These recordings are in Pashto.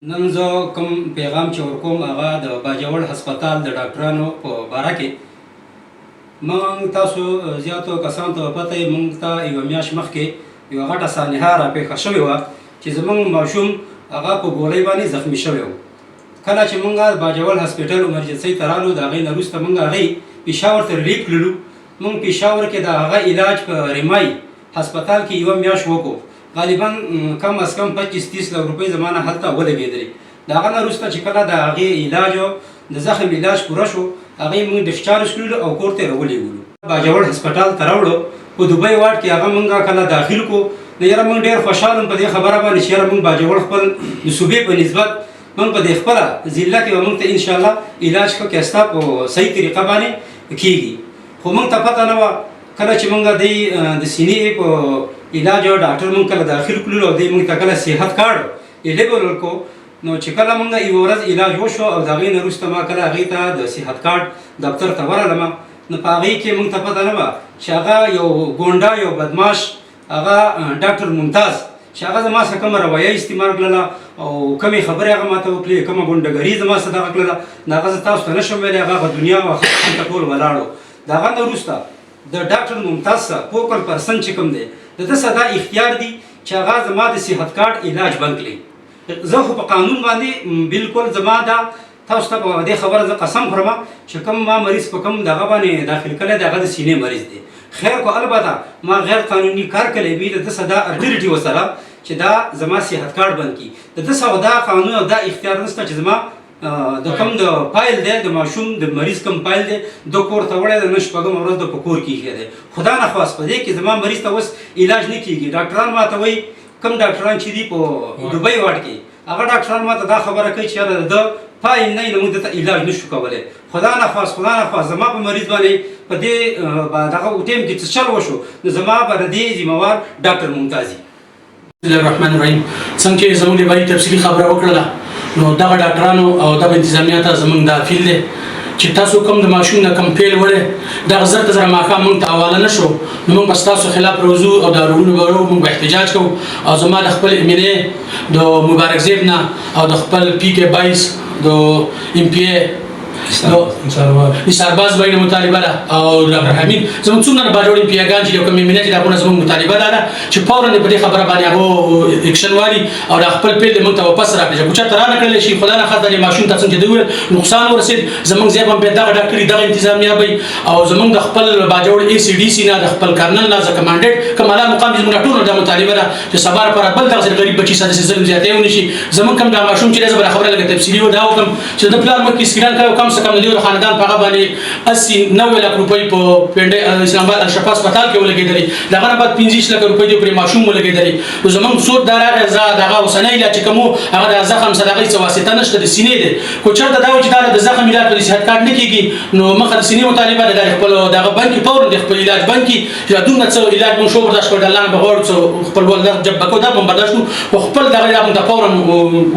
نن زه کوم پیغام چې ورکوم هغه د باجوړ هسپتال د ډاکټرانو په باره کې موږ تاسو زیاتو کسانو ته پته یې موږ ته یوه میاشت مخکې یوه غټه سانحه راپېښه شوې وه چې زموږ ماشوم هغه په ګولۍ باندې زخمي شوی و. کله چې موږ باجوړ هسپتال امرجنسۍ ته رالو د هغې نه وروسته موږ هغې پېښور ته ریلیف کړلو. موږ پېښور کې د هغه علاج په ریمای هسپتال کې یوه میاشت وکړو. غالبا کم از کم 25-30 لک روپۍ زما نه هلته ولګېدلې. د هغه نه وروسته چې کله د هغې علاج د زخم علاج پوره شو هغې موږ ډسچارج کړلو او کور ته یې راولېږلو. باجوړ هسپتال ته راوړو. په دوبۍ واډ کې هغه موږ کله داخل کړو نو یاره موږ ډېر خوشحال وم په دې خبره باندې چې یاره موږ باجوړ خپل د صوبې په نسبت موږ په دې خپله ضلع کې به موږ ته انشاءالله علاج ښه کیسته په صحیح طریقه باندې کېږي. خو موږ ته پته نه وه کله چې موږ د سینې په علاج او ډاکټر موږ کله داخل کړلو او دی موږ ته کله صحت کارډ ایلیبل ورکړو نو چې کله موږ یوه ورځ علاج وشو او د هغې نه وروسته ما کله هغې ته د صحت کارډ دفتر ته ورغلم نو په هغې کې موږ ته پته نه وه چې هغه یو ګونډه یو بدماش هغه ډاکټر ممتاز چې هغه زما څخه کومه رویه استعمال کړله او کومې خبرې هغه ماته وکړې کومه ګونډګري زما څخه دغه کړله د هغه زه تاسو ته نه شم ویلی هغه دنیا او آخرت ته ټول ولاړ و. د هغه نه وروسته د ډاکټر ممتاز صاحب فوکل پرسن چې کوم دی د ده څخه دا اختیار دی چې هغه زما د صحت کارډ علاج بند کړي. زه خو په قانون باندې بالکل زما دا تاسو ته په دې خبره زه قسم خورم چې کوم ما مریض په کوم دغه باندې داخل کړی دی هغه د سینې مریض دی. خیر کو البته ما غیر قانوني کار کړی وي د ده څخه دا ارټیلیټي ورسره چې دا زما صحت کارډ بند کړي. د ده څخه دا قانون او دا اختیار نشته چې زما د کوم د فایل دی د ماشوم د مریض کوم فایل دی د کور ته وړی دی نه شپږمه ورځ د په کور کې ایښی دی. خدا نخواست په دې کې زما مریض ته اوس علاج نه کېږي. ډاکټران ما ته وایي کوم ډاکټران چې دي په دوبۍ واډ کې هغه ډاکټران ما ته دا خبره کوي چې یاره د فایل نه نو موږ دته علاج نشو کولی. خدا نخواست زما په مریض باندې په دې دغه ټیم کې څه چل وشو نو زما به د دې ذمهوار ډاکټر ممتاز وي. بسم الله الرحمن الرحیم. څنګه چې زموږ د بای تفصیلي خبره وکړله نو دغه ډاکټرانو او دغه انتظامیه ته زموږ دا فیل دی چې تاسو کوم د ماشوم نه کوم پیل وړی دغه زر ته زره ماښام موږ ته حواله نه شو نو موږ به ستاسو خلاف روزو او دا روڼو به موږ به احتجاج کوو او زما د خپل امینې د مبارک زیب نه او د خپل پی کې 22 د ام پی ای نثار باز باندې مطالبه ده او ډاکټر حمید زموږ څومره باجوړ پیاګان چې یو کوم امینه چې دغه زموږ مطالبه ده چې فورا په دې خبره باندې هغه اکشن والی او د خپل پیل موږ ته واپس راکړي چې کوچا ترانه کړل شي خدای نه خاطر ماشوم ته څنګه دی نقصان ورسید زموږ ځای هم به دغه ډاکټري دغه انتظامیه وي او زموږ د خپل باجوړ ای سی ډي سی نه د خپل کرنل نه ځکه کمانډیټ کماله مقام زموږ ټول د مطالبه ده چې سبا پر بل دغه غریب بچی ساده ظلم زیاتې ونی شي زموږ کوم د ماشوم چې زبر خبره لګه تفصیلی و دا وکم چې د پلان مکه سکران کړو کم څه کم د خاندان په هغه باندې 80-90 لک روپۍ په پنډه اسلام آباد الشفا هسپتال کې ولګېدلې دغه نه بعد 15 لک روپۍ د پر ماشوم ولګېدلې نو زمونږ سود دارغه دغه اوسنۍ علاج چې کوم هغه د زخم صدقې څه واسطه نشته د سینې دی کو چرته دا و چې د زخم علاج په صحت کارت نه کیږي نو مخه د سینې مطالبه د خپل دغه بانکي پور د خپل علاج بانکي چې دونه څه علاج مو شو برداشت کړل الله نه بغور خپل ول جب بکو دا برداشت او خپل دغه علاج ته فورا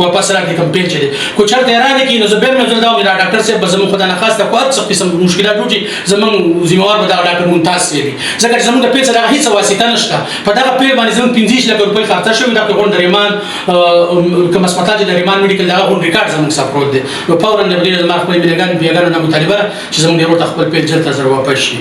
واپس راکړي کوم پیل چي کو چرته را نه کی نو زبر مې زل دا ډاکټر صاحب زمو خدای نه خاصه کو څه قسم مشکلات وږي زمون ذمہوار به دا ډاکټر ممتاز وي ځکه چې زمون د پیسې دغه هیڅ واسطه نشته په دغه پیل باندې زمون 15 لک روپۍ خرڅ شوی دا په ریمان کوم هسپتال چې د ریمان میډیکل دغه غون ریکارډ زمون څخه پروت دی نو فورا د دې زما خپل میګان بیاګانو نه مطالبه چې زمون د روټ خپل پیل جلته زر واپس شي.